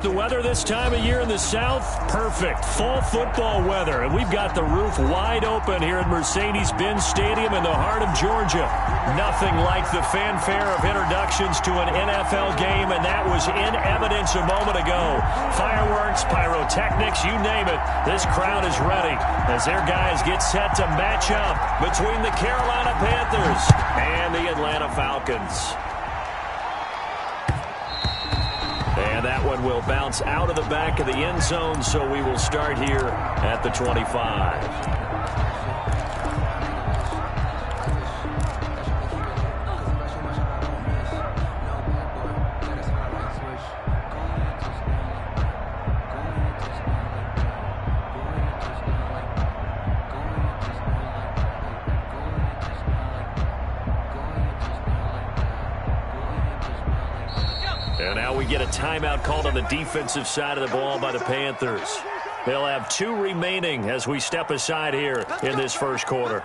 The weather this time of year in the South, perfect. Fall football weather. And we've got the roof wide open here at Mercedes-Benz Stadium in the heart of Georgia. Nothing like the fanfare of introductions to an NFL game, and that was in evidence a moment ago. Fireworks, pyrotechnics, you name it. This crowd is ready as their guys get set to match up between the Carolina Panthers and the Atlanta Falcons. And that one will bounce out of the back of the end zone, so we will start here at the 25. And now we get a timeout called on the defensive side of the ball by the Panthers. They'll have 2 remaining as we step aside here in this first quarter.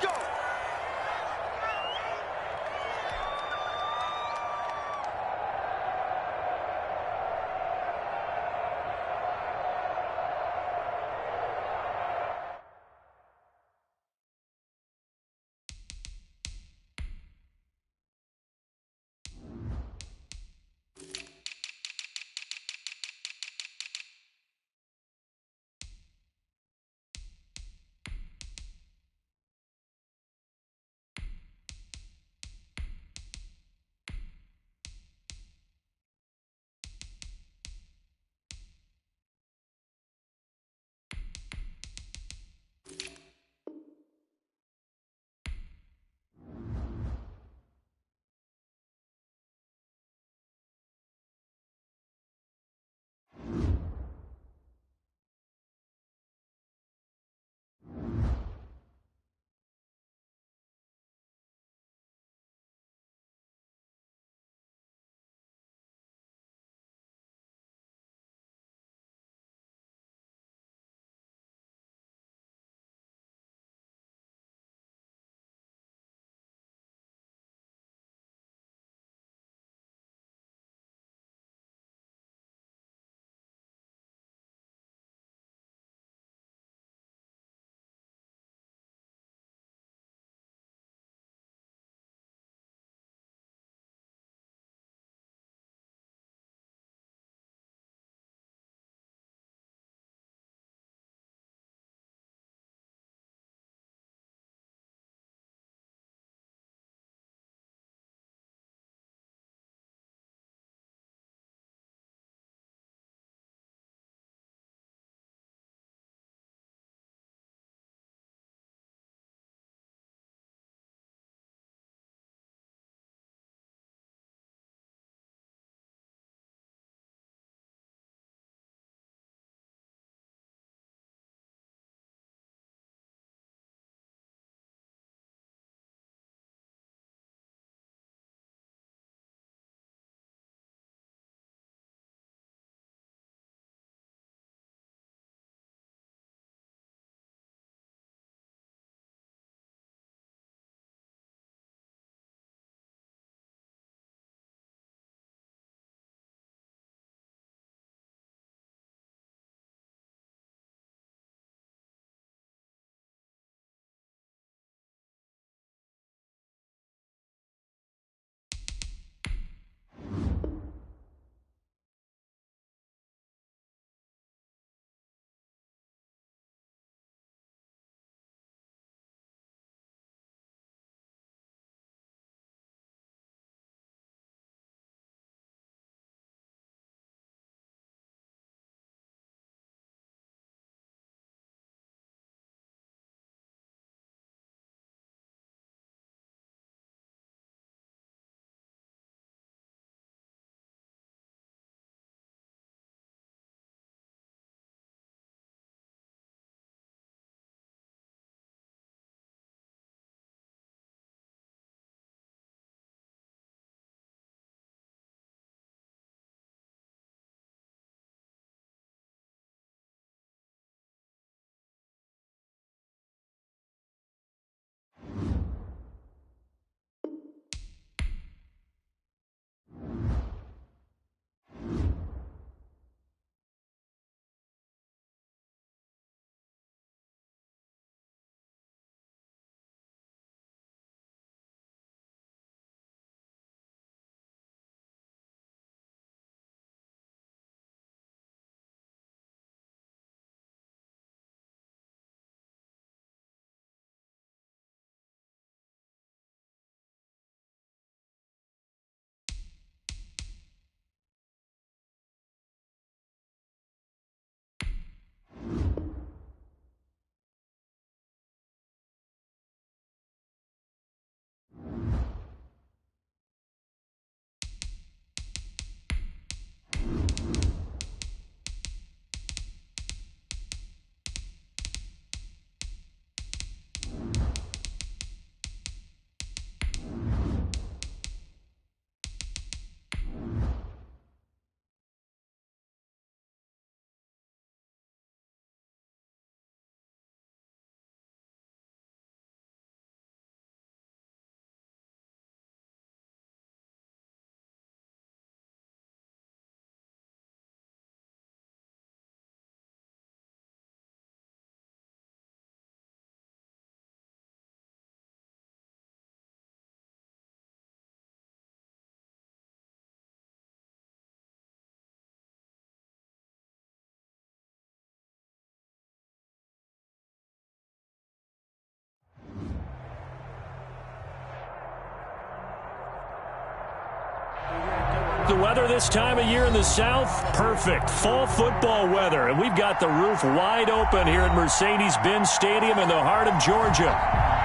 like the weather this time of year in the South? Perfect. Fall football weather. And we've got the roof wide open here at Mercedes-Benz Stadium in the heart of Georgia.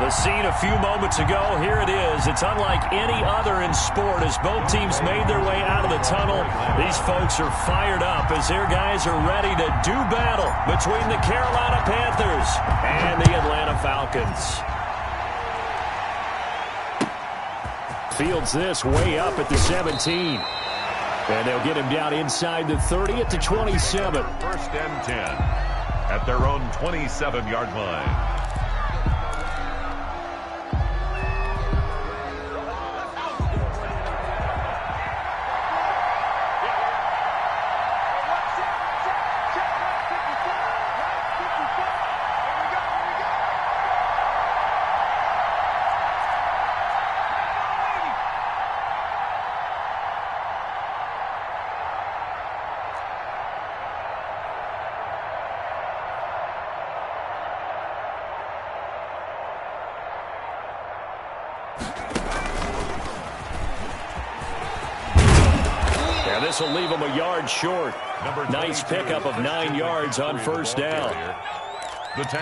The scene a few moments ago, here it is. It's unlike any other in sport as both teams made their way out of the tunnel. These folks are fired up as their guys are ready to do battle between the Carolina Panthers and the Atlanta Falcons. Fields this way up at the 17. And they'll get him down inside the 30 at the 27. First and 10 at their own 27-yard line. This will leave him a yard short. Nice pickup of 9 yards on first down.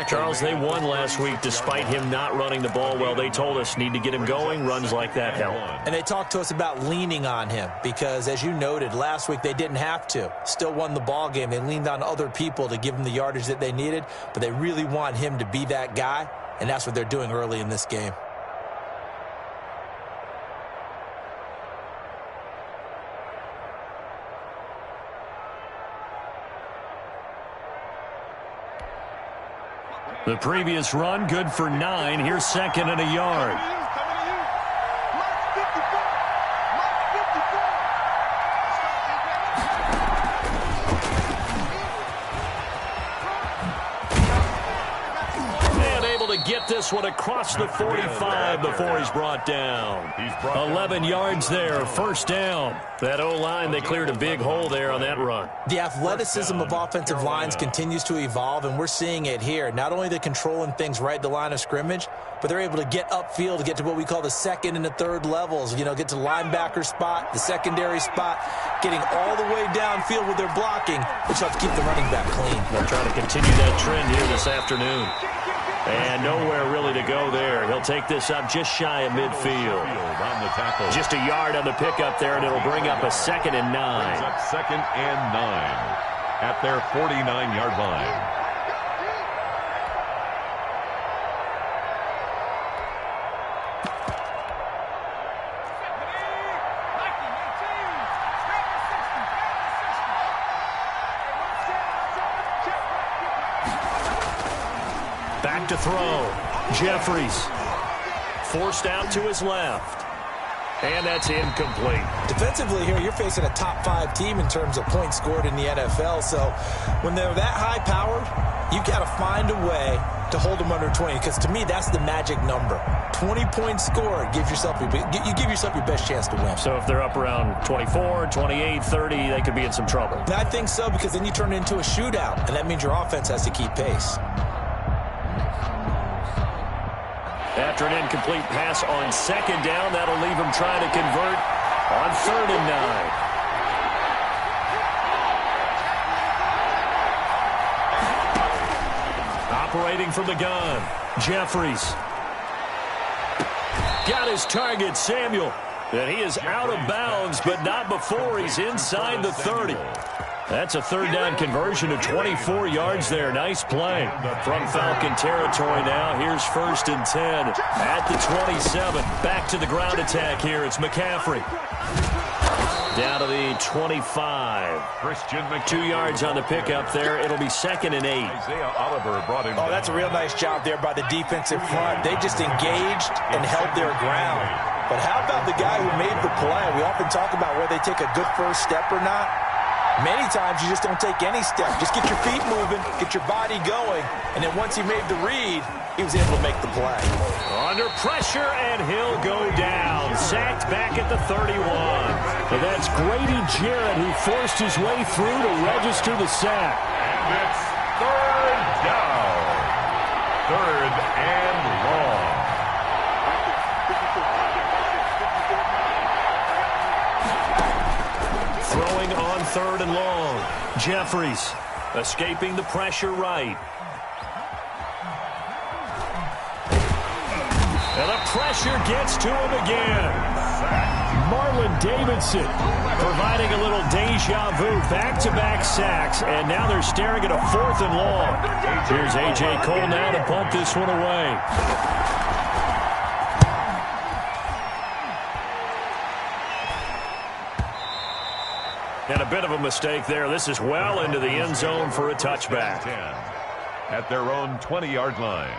Charles, they won last week despite him not running the ball well. They told us need to get him going. Runs like that help. And they talked to us about leaning on him because, as you noted, last week they didn't have to. Still won the ball game. They leaned on other people to give them the yardage that they needed, but they really want him to be that guy, and that's what they're doing early in this game. The previous run, good for 9. Here's second and a yard. And able to get this one across the 45 before he's brought down. 11 yards there, first down. That O-line, they cleared a big hole there on that run. The athleticism of offensive lines continues to evolve, and we're seeing it here. Not only they're controlling things right at the line of scrimmage, but they're able to get upfield to get to what we call the second and the third levels. You know, get to the linebacker spot, the secondary spot, getting all the way downfield with their blocking, which helps keep the running back clean. They'll try to continue that trend here this afternoon. And nowhere really to go there. He'll take this up just shy of midfield. Just a yard on the pickup there, and it'll bring up a second and 9. Brings up second and 9 at their 49-yard line. Back to throw. Jeffries forced out to his left. And that's incomplete. Defensively here, you're facing a top 5 team in terms of points scored in the NFL. So when they're that high-powered, you got to find a way to hold them under 20. Because to me, that's the magic number. 20 points scored, you give yourself your best chance to win. So if they're up around 24, 28, 30, they could be in some trouble. And I think so, because then you turn it into a shootout, and that means your offense has to keep pace. After an incomplete pass on second down, that'll leave him trying to convert on third and 9. Operating from the gun, Jeffries. Got his target, Samuel. And he is out of bounds, but not before he's inside the 30. That's a third down conversion of 24 yards there. Nice play from Falcon territory now. Here's first and 10 at the 27. Back to the ground attack here. It's McCaffrey. Down to the 25. 2 yards on the pickup there. It'll be second and 8. Isaiah Oliver brought him down. That's a real nice job there by the defensive front. They just engaged and held their ground. But how about the guy who made the play? We often talk about whether they take a good first step or not. Many times you just don't take any step. Just get your feet moving, get your body going, and then once he made the read, he was able to make the play. Under pressure, and he'll go down. Sacked back at the 31. And that's Grady Jarrett who forced his way through to register the sack. And it's third down. Third and long. throwing on 3rd and long. Jeffries escaping the pressure right. And the pressure gets to him again. Marlon Davidson providing a little deja vu, back-to-back sacks, and now they're staring at a 4th and long. Here's A.J. Cole now to punt this one away. And a bit of a mistake there. This is well into the end zone for a touchback. At their own 20-yard line.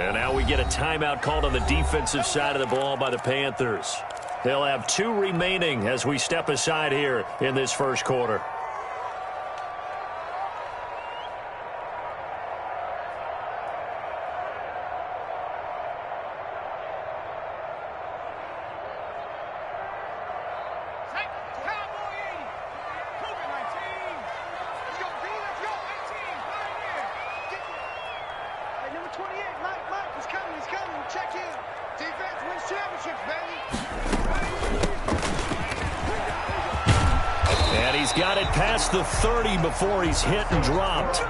And now we get a timeout called on the defensive side of the ball by the Panthers. They'll have 2 remaining as we step aside here in this first quarter. The 30 before he's hit and dropped.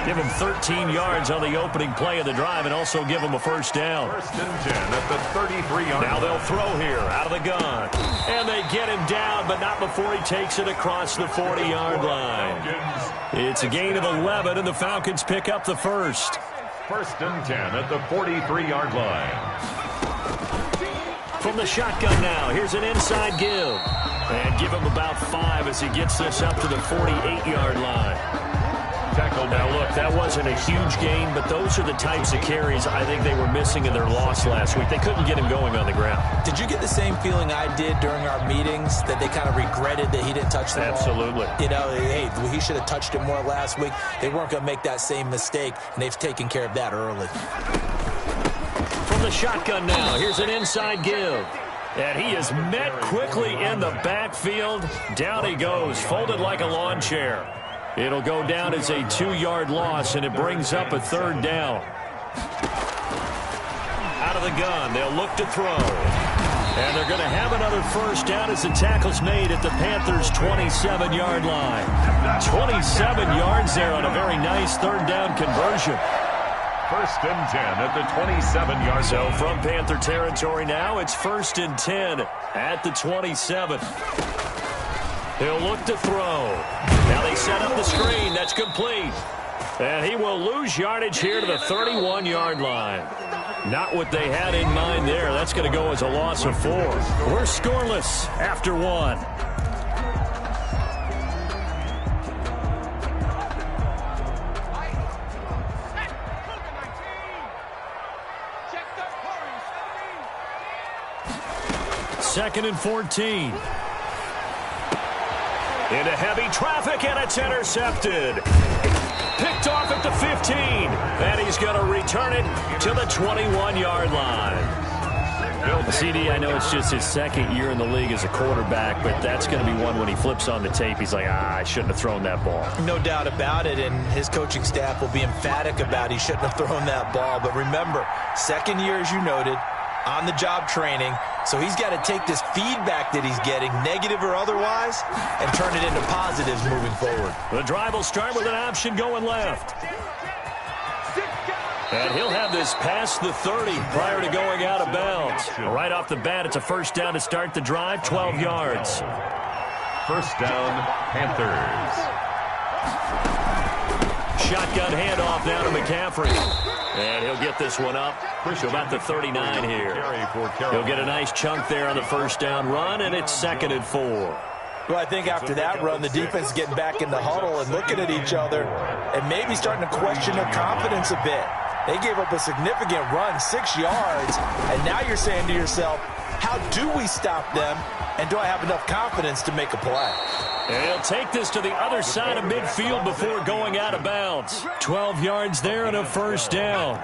Give him 13 yards on the opening play of the drive and also give him a first down. 1st and 10 at the 33-yard line. Now they'll throw here out of the gun. And they get him down, but not before he takes it across the 40-yard line. It's a gain of 11, and the Falcons pick up the first. 1st and 10 at the 43-yard line. From the shotgun now, here's an inside give. And give him about 5 as he gets this up to the 48-yard line. Tackle. Now, look, that wasn't a huge gain, but those are the types of carries I think they were missing in their loss last week. They couldn't get him going on the ground. Did you get the same feeling I did during our meetings, that they kind of regretted that he didn't touch the ball? Absolutely. You know, hey, he should have touched it more last week. They weren't going to make that same mistake, and they've taken care of that early. From the shotgun now, here's an inside give. And he is met quickly in the backfield. Down he goes, folded like a lawn chair. It'll go down as a 2-yard loss, and it brings up a 3rd down. Out of the gun, they'll look to throw. And they're going to have another first down as the tackle's made at the Panthers' 27-yard line. 27 yards there on a very nice 3rd down conversion. 1st and 10 at the 27-yard line. So from Panther territory now, it's 1st and 10 at the 27. He'll look to throw. Now they set up the screen. That's complete. And he will lose yardage here to the 31-yard line. Not what they had in mind there. That's going to go as a loss of 4. We're scoreless after 1. Second and 14. Into heavy traffic, and it's intercepted. Picked off at the 15. And he's going to return it to the 21-yard line. CD, I know it's just his 2nd year in the league as a quarterback, but that's going to be one when he flips on the tape. He's like, I shouldn't have thrown that ball. No doubt about it, and his coaching staff will be emphatic about he shouldn't have thrown that ball. But remember, 2nd year, as you noted, on-the-job training. So he's got to take this feedback that he's getting, negative or otherwise, and turn it into positives moving forward. The drive will start with an option going left. And he'll have this past the 30 prior to going out of bounds. Right off the bat, it's a first down to start the drive, 12 yards. First down, Panthers. Shotgun handoff now to McCaffrey. And he'll get this one up to about the 39 here. He'll get a nice chunk there on the first down run, and it's 2nd and 4. Well, I think after that run, the defense is getting back in the huddle and looking at each other and maybe starting to question their confidence a bit. They gave up a significant run, 6 yards, and now you're saying to yourself, how do we stop them, and do I have enough confidence to make a play? And he'll take this to the other side of midfield before going out of bounds. 12 yards there and a first down.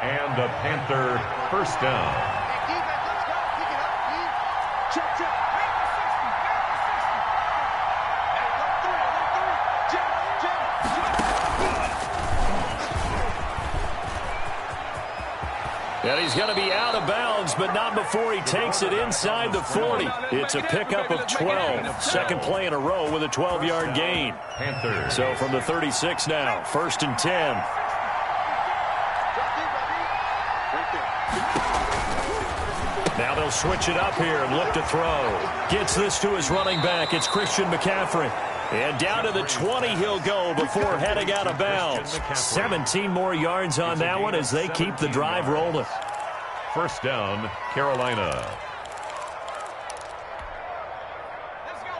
And a Panther first down. And he's going to be out of bounds, but not before he takes it inside the 40. It's a pickup of 12. Second play in a row with a 12-yard gain. Panthers. So from the 36 now, 1st and 10. Now they'll switch it up here and look to throw. Gets this to his running back. It's Christian McCaffrey. And down to the 20 he'll go before heading out of bounds. 17 more yards on that one as they keep the drive rolling. First down, Carolina. Let's go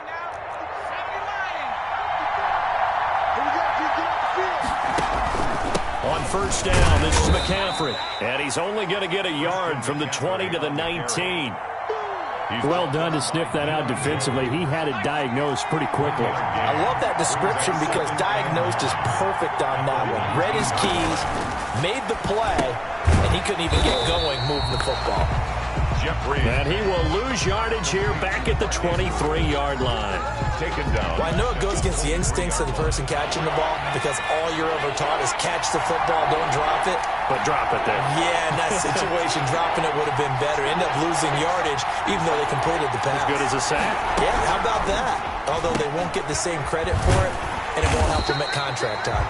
now. On first down, this is McCaffrey. And he's only going to get a yard from the 20 to the 19. Well done to sniff that out defensively. He had it diagnosed pretty quickly. I love that description because diagnosed is perfect on that one. Read his keys, made the play, and he couldn't even get going moving the football. And he will lose yardage here back at the 23-yard line. Taken down. Well, I know it goes against the instincts of the person catching the ball because all you're ever taught is catch the football, don't drop it. But drop it there. Yeah, in that situation, dropping it would have been better. End up losing yardage even though they completed the pass. As good as a sack? Yeah, how about that? Although they won't get the same credit for it, and it won't help them at contract time.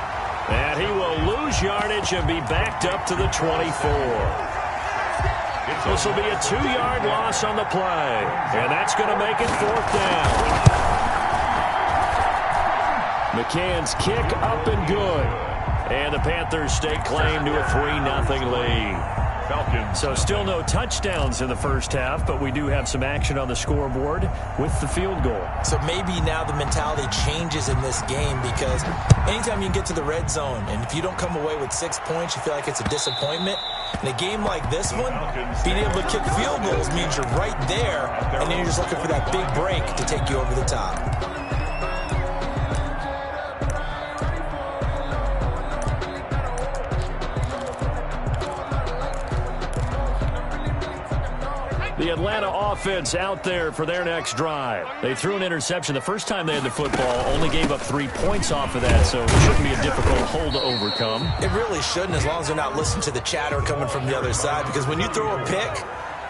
And he will lose yardage and be backed up to the 24. This will be a 2-yard loss on the play. And that's going to make it 4th down. McCann's kick up and good. And the Panthers stake claim to a 3-0 lead. Falcons. So still no touchdowns in the first half, but we do have some action on the scoreboard with the field goal. So maybe now the mentality changes in this game because anytime you get to the red zone and if you don't come away with 6 points, you feel like it's a disappointment. In a game like this one, being able to kick field goals means you're right there, and then you're just looking for that big break to take you over the top. The Atlanta offense out there for their next drive. They threw an interception the first time they had the football, only gave up 3 points off of that, so it shouldn't be a difficult hole to overcome. It really shouldn't, as long as they're not listening to the chatter coming from the other side, because when you throw a pick,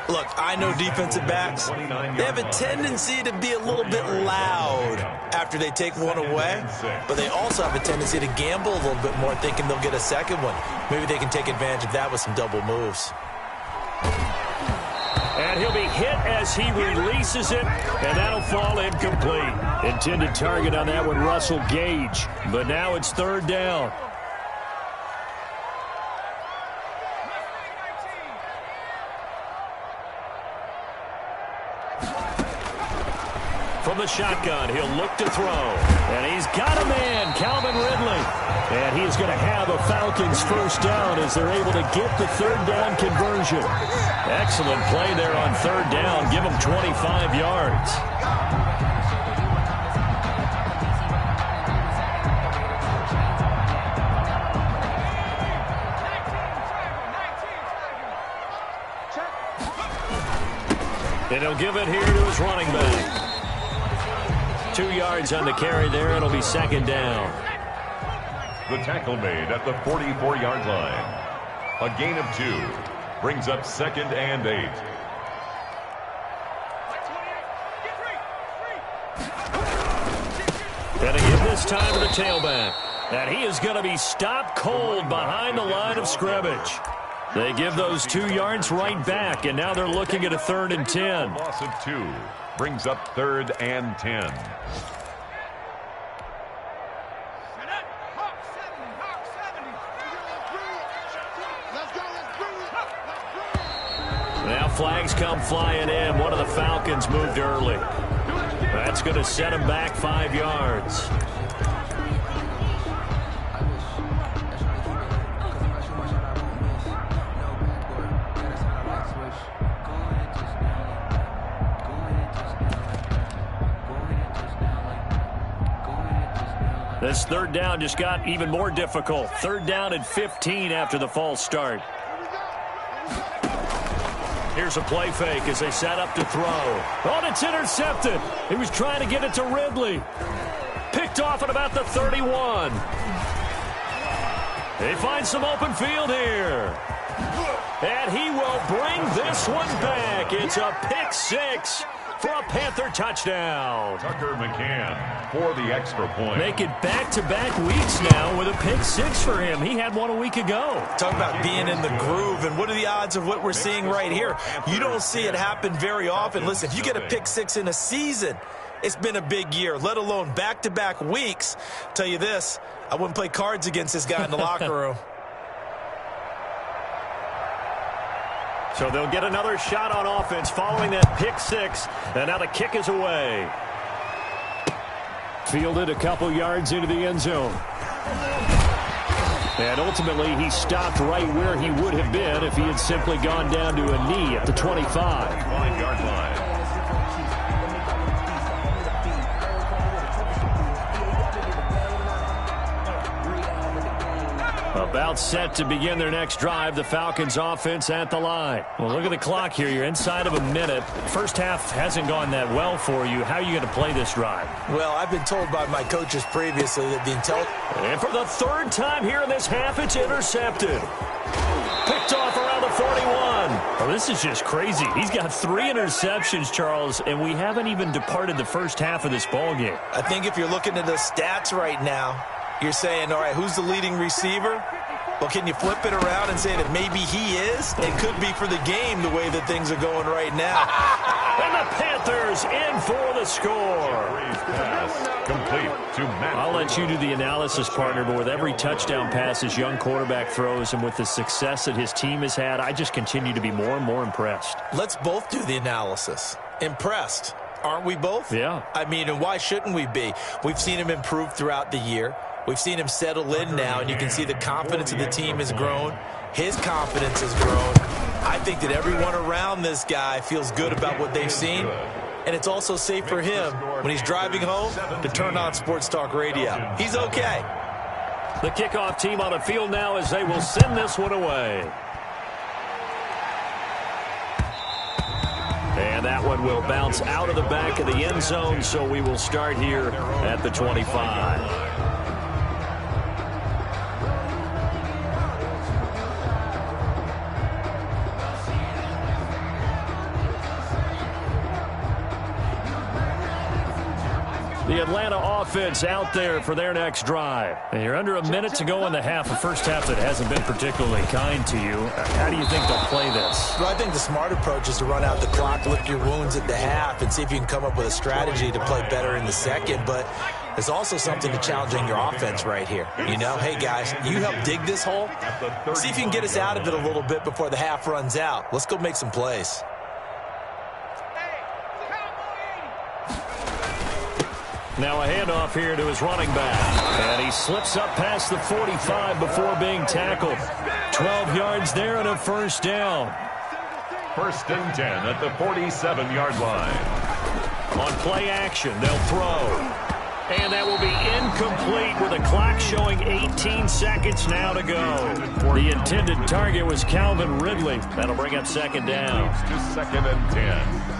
look, I know defensive backs, they have a tendency to be a little bit loud after they take one away, but they also have a tendency to gamble a little bit more, thinking they'll get a second one. Maybe they can take advantage of that with some double moves. And he'll be hit as he releases it, and that'll fall incomplete. Intended target on that one, Russell Gage. But now it's 3rd down. From the shotgun, he'll look to throw. And he's got a man, Calvin Ridley. And he's going to have a Falcons first down as they're able to get the 3rd down conversion. Excellent play there on 3rd down. Give them 25 yards. And he'll give it here to his running back. 2 yards on the carry there. It'll be 2nd down. The tackle made at the 44-yard line. A gain of 2 brings up 2nd and 8. And again this time to the tailback. And he is going to be stopped cold behind the line of scrimmage. They give those 2 yards right back, and now they're looking at a 3rd and 10. Loss of 2 brings up 3rd and 10. Now flags come flying in. One of the Falcons moved early. That's going to set him back 5 yards. This third down just got even more difficult. Third down and 15 after the false start. Here's a play fake as they set up to throw. Oh, and it's intercepted. He was trying to get it to Ridley. Picked off at about the 31. They find some open field here. And he will bring this one back. It's a pick six for a Panther touchdown. Tucker McCann for the extra point. Make it back-to-back weeks now with a pick six for him. He had one a week ago. Talk about being in the groove, and what are the odds of what we're seeing right here? You don't see it happen very often. Listen, if you get a pick six in a season, it's been a big year, let alone back-to-back weeks. Tell you this, I wouldn't play cards against this guy in the locker room. So they'll get another shot on offense following that pick six. And now the kick is away. Fielded a couple yards into the end zone. And ultimately, he stopped right where he would have been if he had simply gone down to a knee at the 25. 5-yard line. About set to begin their next drive, the Falcons offense at the line. Well, look at the clock here. You're inside of a minute. First half hasn't gone that well for you. How are you going to play this drive? Well, I've been told by my coaches previously that the And for the third time here in this half, it's intercepted. Picked off around the 41. Oh, this is just crazy. He's got 3 interceptions, Charles, and we haven't even departed the first half of this ballgame. I think if you're looking at the stats right now, you're saying, all right, who's the leading receiver? Well, can you flip it around and say that maybe he is? It could be for the game the way that things are going right now. And the Panthers in for the score. Complete to Matt. I'll let you do the analysis, partner, but with every touchdown pass his young quarterback throws and with the success that his team has had, I just continue to be more and more impressed. Let's both do the analysis. Impressed. Aren't we both? Yeah. I mean, and why shouldn't we be? We've seen him improve throughout the year. We've seen him settle in now, and you can see the confidence of the team has grown. His confidence has grown. I think that everyone around this guy feels good about what they've seen, and it's also safe for him when he's driving home to turn on Sports Talk Radio. He's okay. The kickoff team on the field now as they will send this one away. And that one will bounce out of the back of the end zone, so we will start here at the 25. The Atlanta offense out there for their next drive. And you're under a minute to go in the half, a first half that hasn't been particularly kind to you. How do you think they'll play this? Well, I think the smart approach is to run out the clock, lick your wounds at the half, and see if you can come up with a strategy to play better in the second. But there's also something to challenging your offense right here. You know, hey, guys, you help dig this hole. See if you can get us out of it a little bit before the half runs out. Let's go make some plays. Now a handoff here to his running back. And he slips up past the 45 before being tackled. 12 yards there and a first down. First and 10 at the 47-yard line. On play action, they'll throw. And that will be incomplete with a clock showing 18 seconds now to go. The intended target was Calvin Ridley. That'll bring up second down. To second and 10.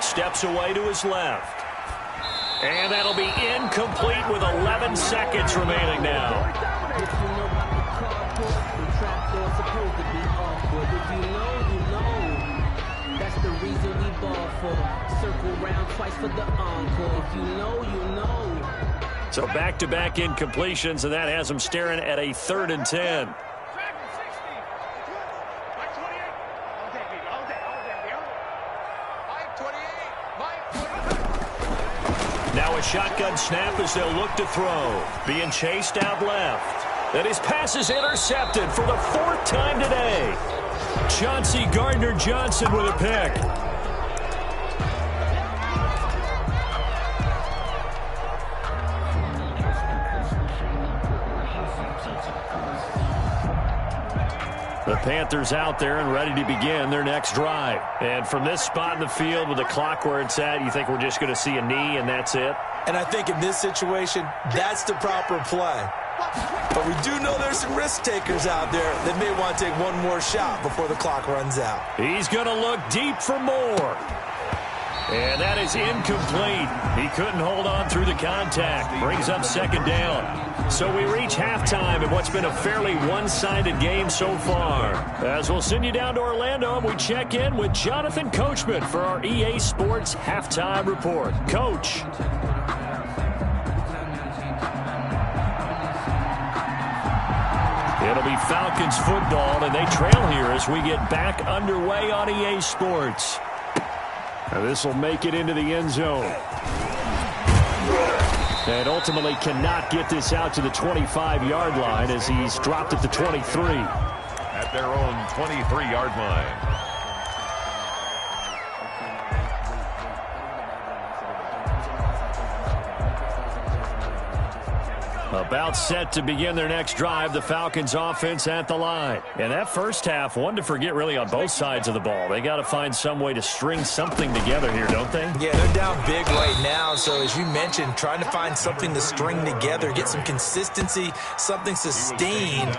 Steps away to his left. And that'll be incomplete with 11 seconds remaining now. That's the reason we ball for. Circle round twice for the encore. If you know, you know. So back-to-back incompletions, and that has them staring at a 3rd and 10. Now a a shotgun snap as they'll look to throw. Being chased out left. And his pass is intercepted for the 4th time today. Chauncey Gardner-Johnson with a pick. The Panthers out there and ready to begin their next drive. And from this spot in the field with the clock where it's at, you think we're just going to see a knee and that's it? And I think in this situation, that's the proper play. But we do know there's some risk takers out there that may want to take one more shot before the clock runs out. He's going to look deep for more. And that is incomplete. He couldn't hold on through the contact. Brings up 2nd down. So we reach halftime in what's been a fairly one-sided game so far. As we'll send you down to Orlando, and we check in with Jonathan Coachman for our EA Sports Halftime Report. Coach. It'll be Falcons football, and they trail here as we get back underway on EA Sports. Now this will make it into the end zone. And ultimately cannot get this out to the 25-yard line as he's dropped at the 23. At their own 23-yard line. About set to begin their next drive, the Falcons offense at the line. And that first half, one to forget really on both sides of the ball. They got to find some way to string something together here, don't they? Yeah, they're down big right now. So as you mentioned, trying to find something to string together, get some consistency, something sustained,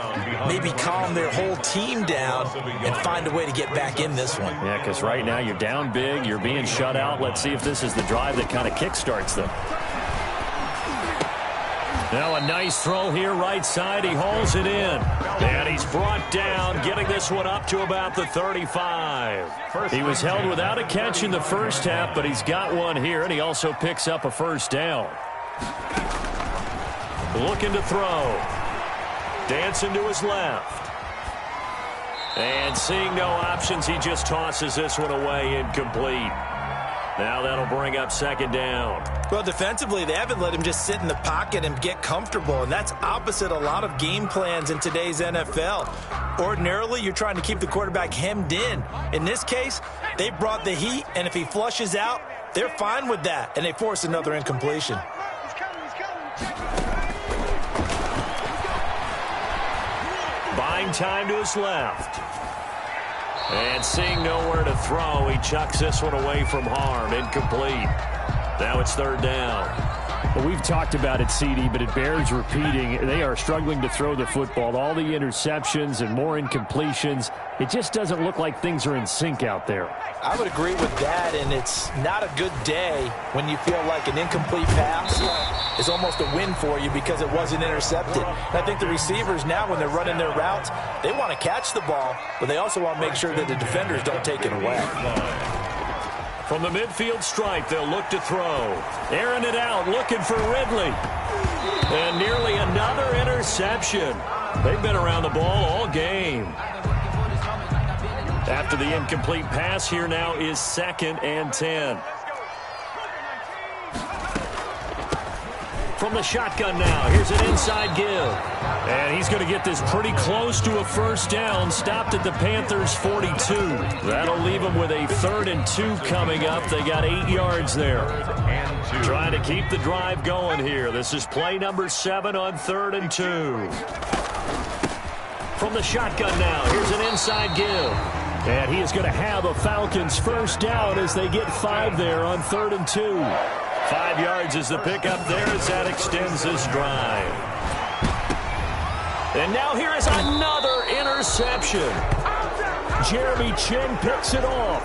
maybe calm their whole team down and find a way to get back in this one. Yeah, because right now you're down big, you're being shut out. Let's see if this is the drive that kind of kickstarts them. Now a nice throw here, right side. He hauls it in. And he's brought down, getting this one up to about the 35. He was held without a catch in the first half, but he's got one here, and he also picks up a 1st down. Looking to throw. Dancing to his left. And seeing no options, he just tosses this one away, incomplete. Now that'll bring up 2nd down. Well, defensively, they haven't let him just sit in the pocket and get comfortable, and that's opposite a lot of game plans in today's NFL. Ordinarily, you're trying to keep the quarterback hemmed in. In this case, they brought the heat, and if he flushes out, they're fine with that, and they force another incompletion. Buying time to his left. And seeing nowhere to throw, he chucks this one away from harm. Incomplete. Now it's 3rd down. Well, we've talked about it, CD, but it bears repeating. They are struggling to throw the football. All the interceptions and more incompletions. It just doesn't look like things are in sync out there. I would agree with that, and it's not a good day when you feel like an incomplete pass is almost a win for you because it wasn't intercepted. And I think the receivers now, when they're running their routes, they want to catch the ball, but they also want to make sure that the defenders don't take it away. From the midfield stripe, they'll look to throw. Airing it out, looking for Ridley. And nearly another interception. They've been around the ball all game. After the incomplete pass, here now is 2nd and 10. From the shotgun now, here's an inside give. And he's going to get this pretty close to a 1st down, stopped at the Panthers' 42. That'll leave them with a 3rd and 2 coming up. They got 8 yards there. Trying to keep the drive going here. This is play number 7 on 3rd and 2. From the shotgun now, here's an inside give. And he is going to have a Falcons 1st down as they get 5 there on 3rd and 2. 5 yards is the pickup there as that extends this drive. And now here is another interception. Jeremy Chin picks it off.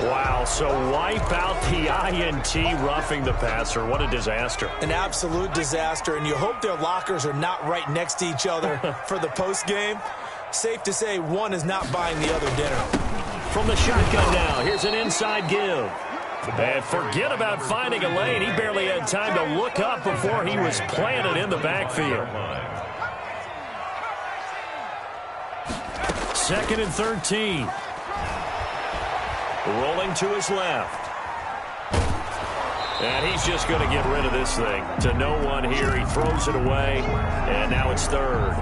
Wow, so wipe out the INT, roughing the passer. What a disaster. An absolute disaster, and you hope their lockers are not right next to each other for the postgame. Safe to say one is not buying the other dinner. From the shotgun now, here's an inside give. And forget about finding a lane. He barely had time to look up before he was planted in the backfield. 2nd and 13. Rolling to his left. And he's just going to get rid of this thing. To no one here. He throws it away, and now it's third.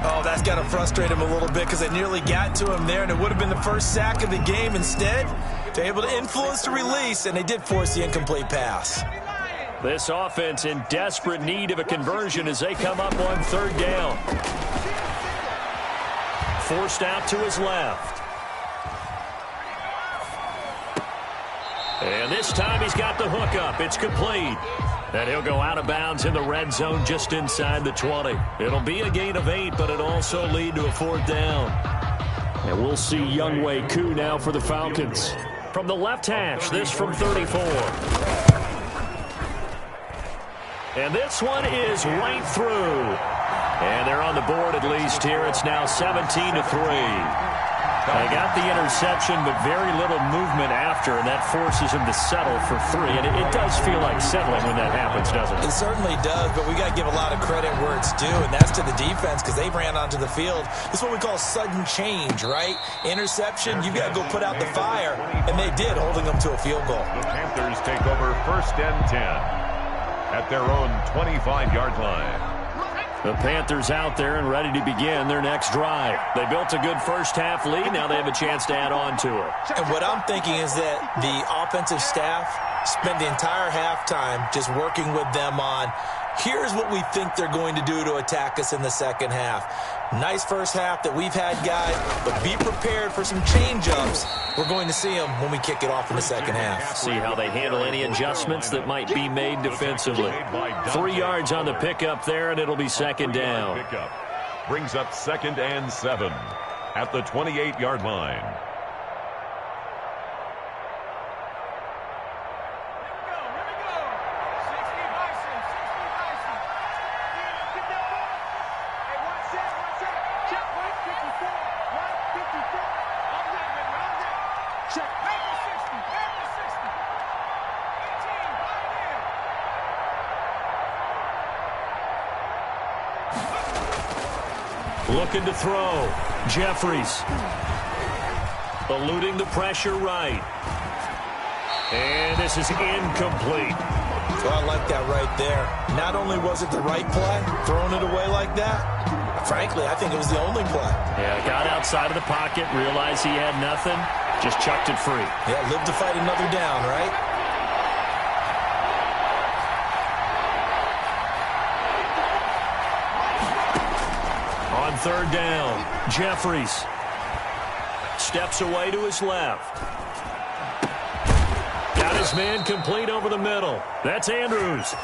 Oh, that's got to frustrate him a little bit because they nearly got to him there, and it would have been the first sack of the game. Instead, they're able to influence the release, and they did force the incomplete pass. This offense in desperate need of a conversion as they come up on third down. Forced out to his left. And this time he's got the hook up. It's complete. And he'll go out of bounds in the red zone just inside the 20. It'll be a gain of 8, but it'll also lead to a fourth down. And we'll see Younghoe Koo now for the Falcons. From the left hash, this from 34. And this one is right through. And they're on the board at least here. It's now 17-3. They got the interception, but very little movement after, and that forces him to settle for 3. And it does feel like settling when that happens, doesn't it? It certainly does, but we got to give a lot of credit where it's due, and that's to the defense because they ran onto the field. This is what we call sudden change, right? Interception, you've got to go put out the fire, and they did, holding them to a field goal. The Panthers take over 1st and 10 at their own 25-yard line. The Panthers out there and ready to begin their next drive. They built a good first-half lead. Now they have a chance to add on to it. And what I'm thinking is that the offensive staff spent the entire halftime just working with them on, here's what we think they're going to do to attack us in the second half. Nice first half that we've had, guys, but be prepared for some change-ups. We're going to see them when we kick it off in the second half. See how they handle any adjustments that might be made defensively. 3 yards on the pickup there, and it'll be second down. Brings up 2nd and 7 at the 28-yard line. Looking to throw. Jeffries. Eluding the pressure right. And this is incomplete. So I like that right there. Not only was it the right play, throwing it away like that, frankly, I think it was the only play. Yeah, got outside of the pocket, realized he had nothing, just chucked it free. Yeah, live to fight another down, right? On third down, Jeffries steps away to his left. Got his man complete over the middle. That's Andrews.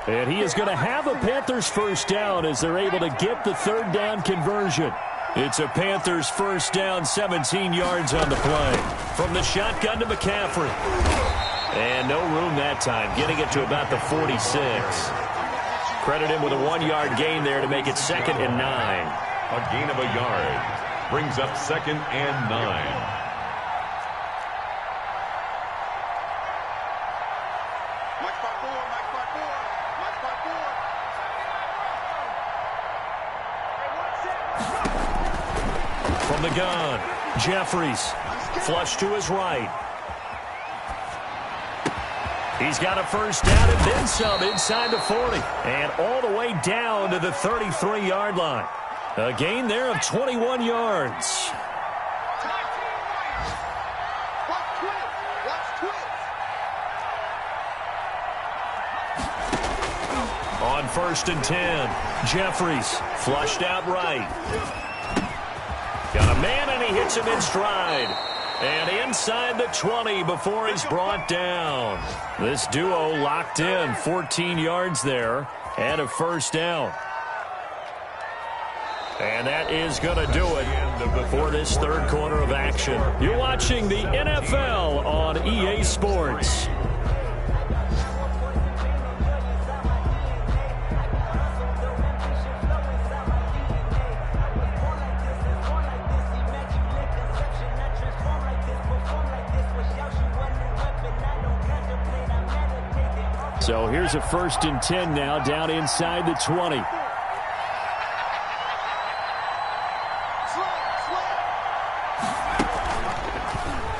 And he is going to have a Panthers first down as they're able to get the third down conversion. It's a Panthers first down, 17 yards on the play. From the shotgun to McCaffrey. And no room that time, getting it to about the 46. Credit him with a 1-yard gain there to make it 2nd and 9. A gain of a yard brings up 2nd and 9. From the gun, Jeffries flush to his right. He's got a first down and then some inside the 40. And all the way down to the 33-yard line. A gain there of 21 yards. On 1st and 10, Jeffries flushed out right. Got a man and he hits him in stride. And inside the 20 before he's brought down. This duo locked in, 14 yards there and a first down. And that is going to do it for this third quarter of action. You're watching the NFL on EA Sports. So here's a 1st and 10 now down inside the 20.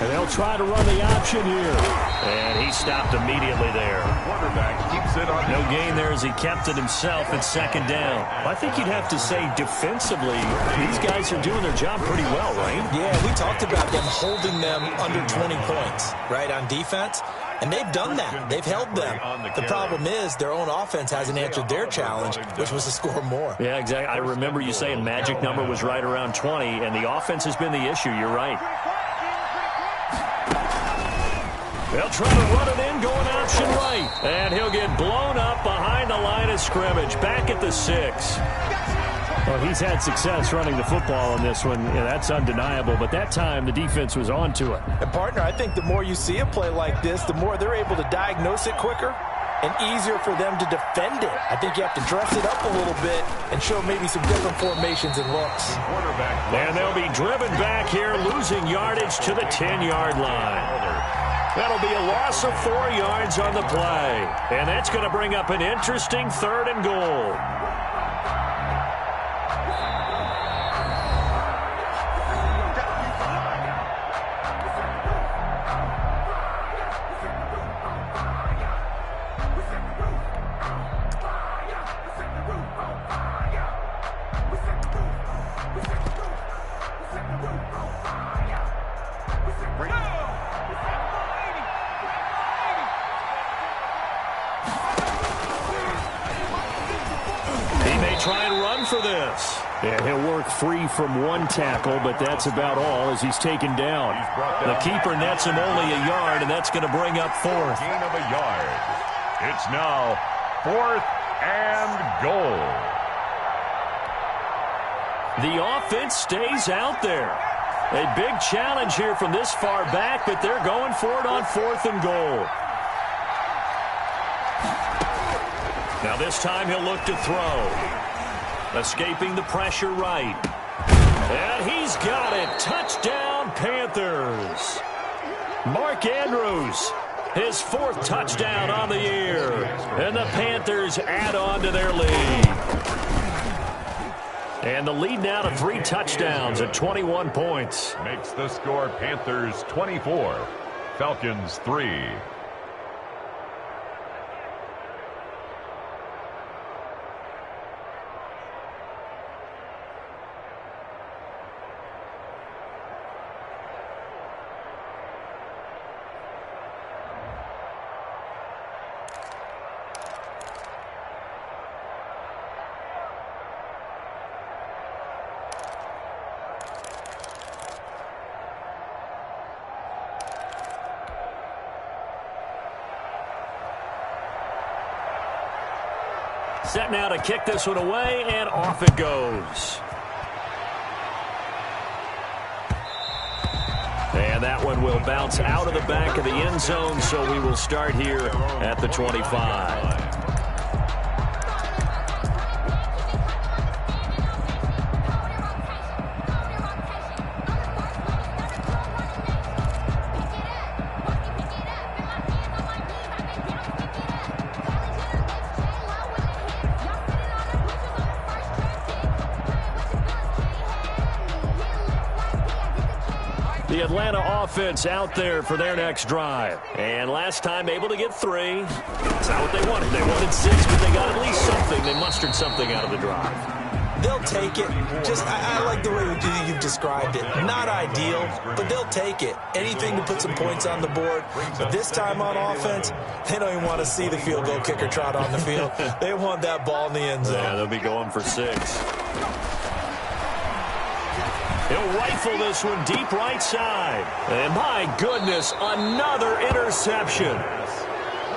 And they'll try to run the option here. And he stopped immediately there. Quarterback keeps it on. No gain there as he kept it himself at second down. I think you'd have to say defensively, these guys are doing their job pretty well, right? Yeah, we talked about them holding them under 20 points, right, on defense. And they've done that. They've held them. The problem is their own offense hasn't answered their challenge, which was to score more. Yeah, exactly. I remember you saying magic number was right around 20, and the offense has been the issue. You're right. They'll try to run it in, going option right. And he'll get blown up behind the line of scrimmage, back at the 6. Well, he's had success running the football in this one. Yeah, that's undeniable. But that time, the defense was on to it. And, partner, I think the more you see a play like this, the more they're able to diagnose it quicker and easier for them to defend it. I think you have to dress it up a little bit and show maybe some different formations and looks. And they'll be driven back here, losing yardage to the 10-yard line. That'll be a loss of 4 yards on the play. And that's going to bring up an interesting 3rd and goal. Yeah, he'll work free from one tackle, but that's about all as he's taken down. The keeper nets him only a yard, and that's going to bring up 4th. Gain of a yard. It's now 4th and goal. The offense stays out there. A big challenge here from this far back, but they're going for it on 4th and goal. Now this time he'll look to throw. Escaping the pressure right. And he's got it. Touchdown, Panthers. Mark Andrews, his 4th touchdown on the year. And the Panthers add on to their lead. And the lead now to 3 touchdowns at 21 points. Makes the score Panthers 24, Falcons 3. Set now to kick this one away, and off it goes. And that one will bounce out of the back of the end zone, so we will start here at the 25. The Atlanta offense out there for their next drive. And last time able to get 3. That's not what they wanted. They wanted 6, but they got at least something. They mustered something out of the drive. They'll take it. I like the way you've described it. Not ideal, but they'll take it. Anything to put some points on the board. But this time on offense, they don't even want to see the field goal kicker trot on the field. They want that ball in the end zone. Yeah, they'll be going for 6. He'll rifle this one deep right side. And my goodness, another interception.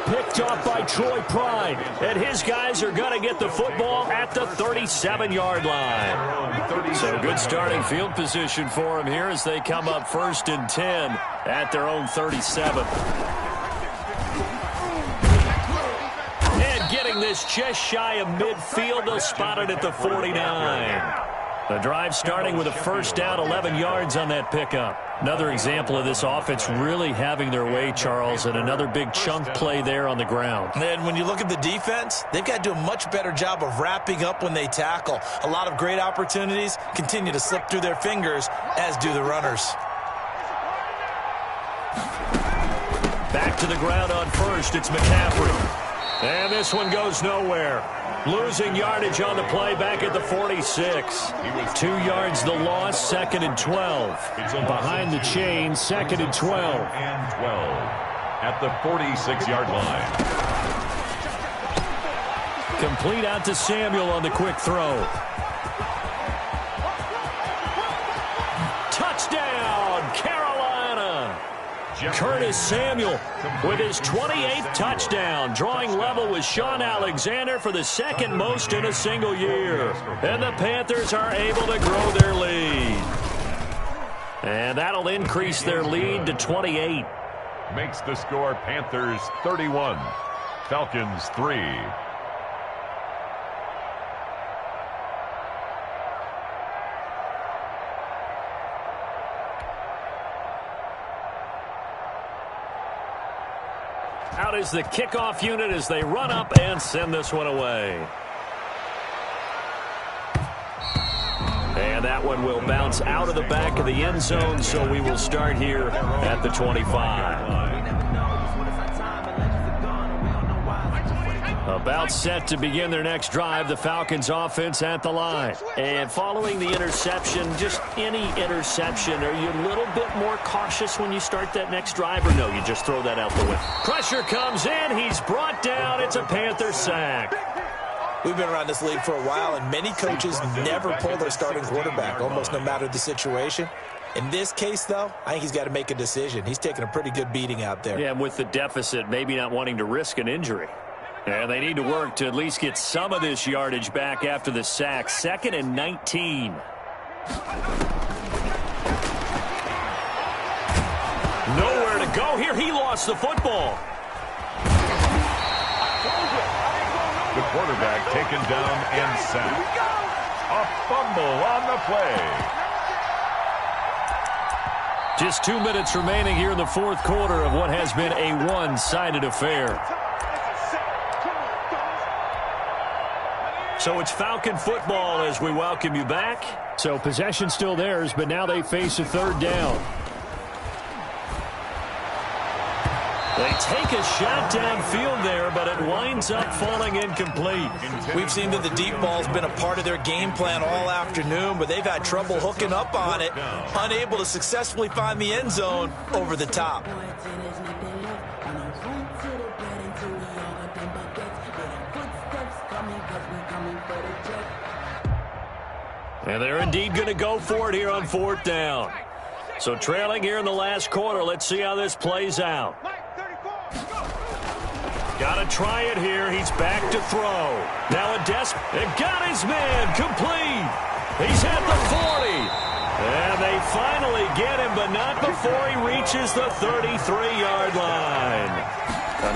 Picked off by Troy Pride. And his guys are going to get the football at the 37-yard line. So good starting field position for them here as they come up 1st and 10 at their own 37. And getting this just shy of midfield, they'll spot it at the 49. The drive starting with a first down, 11 yards on that pickup. Another example of this offense really having their way, Charles, and another big chunk play there on the ground. And when you look at the defense, they've got to do a much better job of wrapping up when they tackle. A lot of great opportunities continue to slip through their fingers, as do the runners. Back to the ground on first. It's McCaffrey. And this one goes nowhere. Losing yardage on the play back at the 46. 2 yards the loss, 2nd and 12. Behind the chain, 2nd and 12. And 12 at the 46-yard line. Complete out to Samuel on the quick throw. Touchdown, Carolina! Curtis Samuel with his 28th touchdown, drawing level with Sean Alexander for the 2nd most in a single year. And the Panthers are able to grow their lead. And that'll increase their lead to 28. Makes the score Panthers 31, Falcons 3. Out is the kickoff unit as they run up and send this one away. And that one will bounce out of the back of the end zone, so we will start here at the 25. About set to begin their next drive, the Falcons offense at the line. And following the interception, just any interception, are you a little bit more cautious when you start that next drive, or no, you just throw that out the window? Pressure comes in, he's brought down, it's a Panther sack. We've been around this league for a while, and many coaches never pull their starting quarterback, almost no matter the situation. In this case, though, I think he's got to make a decision. He's taking a pretty good beating out there. Yeah, with the deficit, maybe not wanting to risk an injury. And they need to work to at least get some of this yardage back after the sack. 2nd and 19. Nowhere to go here. He lost the football. The quarterback taken down and sacked. A fumble on the play. Just 2 minutes remaining here in the 4th quarter of what has been a one-sided affair. So it's Falcon football as we welcome you back. So possession still theirs, but now they face a 3rd down. They take a shot downfield there, but it winds up falling incomplete. We've seen that the deep ball's been a part of their game plan all afternoon, but they've had trouble hooking up on it, unable to successfully find the end zone over the top. And they're indeed going to go for it here on 4th down. So trailing here in the last quarter, let's see how this plays out. Got to try it here. He's back to throw. Now a and got his man complete. He's at the 40. And they finally get him, but not before he reaches the 33-yard line.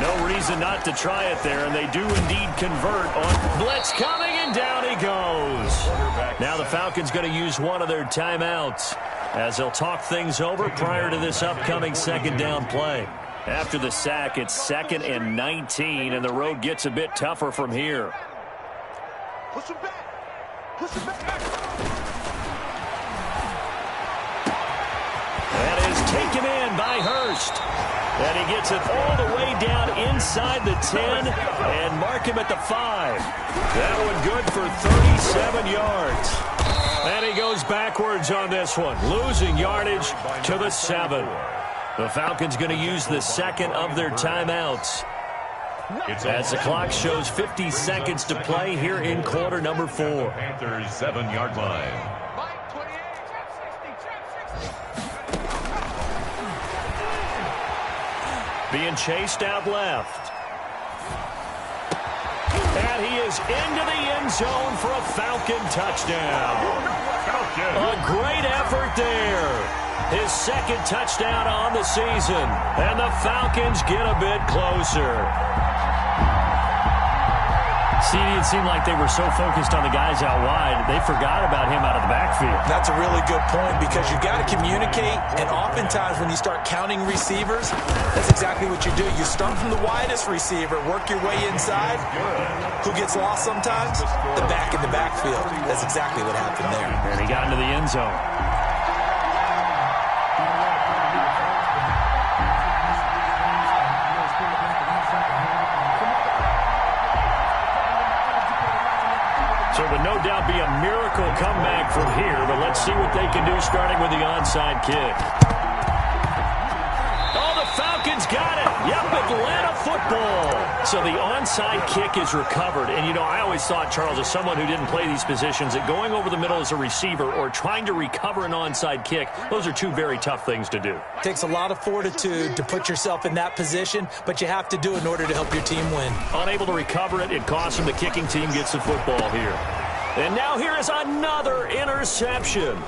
No reason not to try it there, and they do indeed convert on blitz coming, and down he goes. Now the Falcons going to use one of their timeouts as they'll talk things over prior to this upcoming 2nd down play. After the sack, it's 2nd and 19, and the road gets a bit tougher from here. Push him back. Push him back. That is taken in by Hurst. And he gets it all the way down inside the 10 and mark him at the 5. That one good for 37 yards. And he goes backwards on this one, losing yardage to the 7. The Falcons going to use the 2nd of their timeouts as the clock shows 50 seconds to play here in quarter number 4. Panthers 7-yard line. Being chased out left. And he is into the end zone for a Falcon touchdown. A great effort there. His 2nd touchdown on the season. And the Falcons get a bit closer. CD, it seemed like they were so focused on the guys out wide, they forgot about him out of the backfield. That's a really good point because you've got to communicate, and oftentimes when you start counting receivers, that's exactly what you do. You start from the widest receiver, work your way inside. Who gets lost sometimes? The back in the backfield. That's exactly what happened there. And he got into the end zone. no doubt be a miracle comeback from here, but let's see what they can do starting with the onside kick. Oh, the Falcons got it. Yep, Atlanta football. So the onside kick is recovered. And, you know, I always thought, Charles, as someone who didn't play these positions, that going over the middle as a receiver or trying to recover an onside kick, those are two very tough things to do. It takes a lot of fortitude to put yourself in that position, but you have to do it in order to help your team win. Unable to recover it, it costs him. The kicking team gets the football here. And now here is another interception.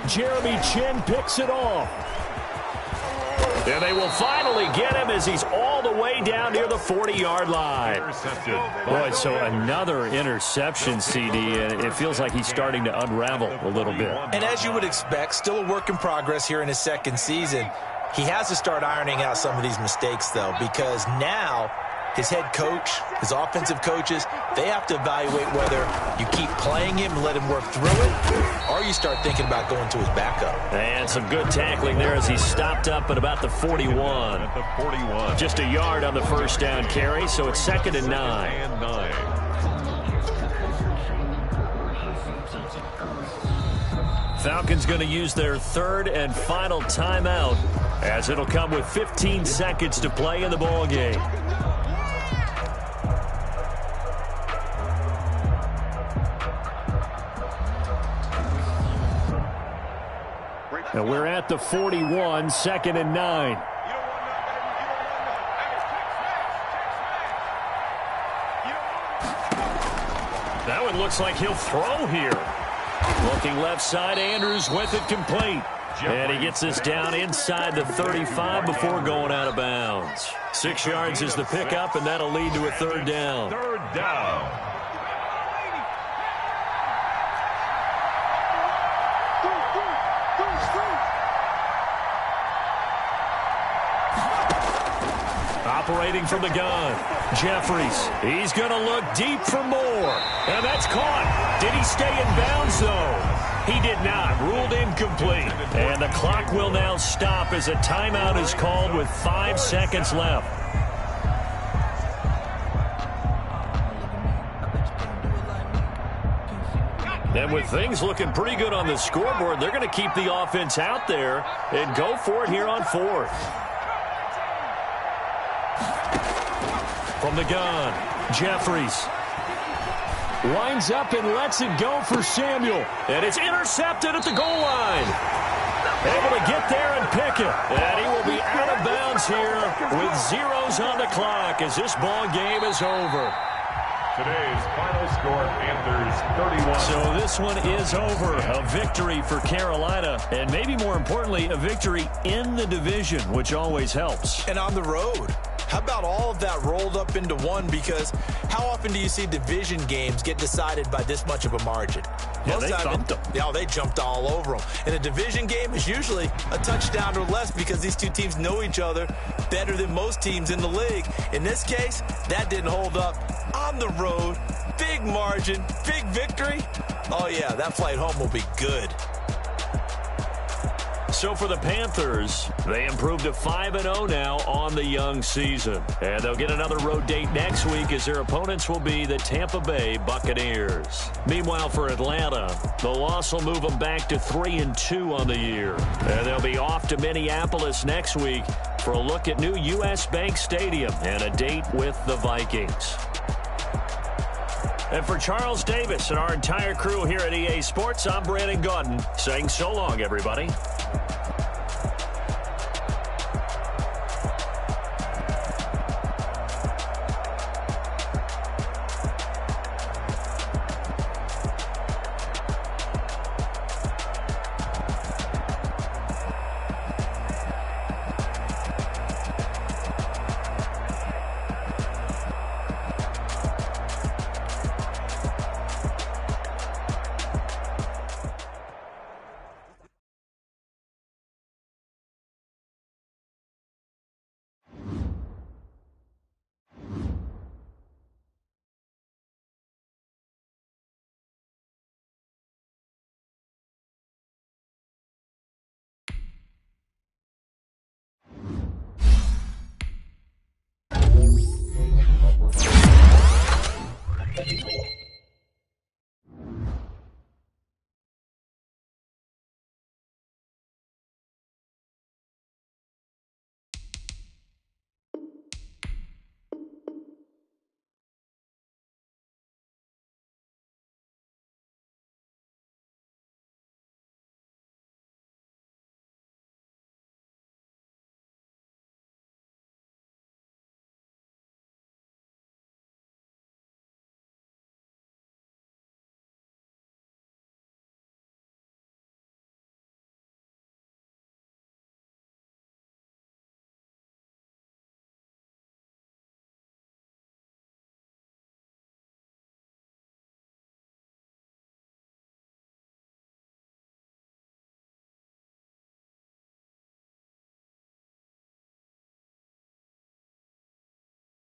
Jeremy Chin picks it off. And they will finally get him as he's all the way down near the 40-yard line. Boy, so another interception, CD, and it feels like he's starting to unravel a little bit. And as you would expect, still a work in progress here in his second season. He has to start ironing out some of these mistakes, though, because now his head coach, his offensive coaches, they have to evaluate whether you keep playing him and let him work through it, or you start thinking about going to his backup. And some good tackling there as he stopped up at about the 41. At the 41. Just a yard on the first down carry, so it's 2nd and 9. Falcons going to use their third and final timeout, as it'll come with 15 seconds to play in the ball game. And we're at the 41, 2nd and 9. That one looks like he'll throw here. Looking left side, Andrews with it complete. And he gets this down inside the 35 before going out of bounds. 6 yards is the pickup, and that'll lead to a third down. Third down. Operating from the gun, Jeffries. He's going to look deep for more. And that's caught. Did he stay in bounds, though? He did not. Ruled incomplete. And the clock will now stop as a timeout is called with 5 seconds left. And with things looking pretty good on the scoreboard, they're going to keep the offense out there and go for it here on 4th. From the gun, Jeffries winds up and lets it go for Samuel. And it's intercepted at the goal line. Able to get there and pick it. And he will be out of bounds here with zeros on the clock as this ball game is over. Today's final score, Panthers 31. So this one is over. A victory for Carolina. And maybe more importantly, a victory in the division, which always helps. And on the road. How about all of that rolled up into one? Because how often do you see division games get decided by this much of a margin? Yeah, they thumped them. Yeah, they jumped all over them. And a division game is usually a touchdown or less because these two teams know each other better than most teams in the league. In this case, that didn't hold up. On the road, big margin, big victory. Oh, yeah, that flight home will be good. So for the Panthers, they improved to 5-0 now on the young season. And they'll get another road date next week as their opponents will be the Tampa Bay Buccaneers. Meanwhile, for Atlanta, the loss will move them back to 3-2 on the year. And they'll be off to Minneapolis next week for a look at new U.S. Bank Stadium and a date with the Vikings. And for Charles Davis and our entire crew here at EA Sports, I'm Brandon Gaudin saying so long, everybody.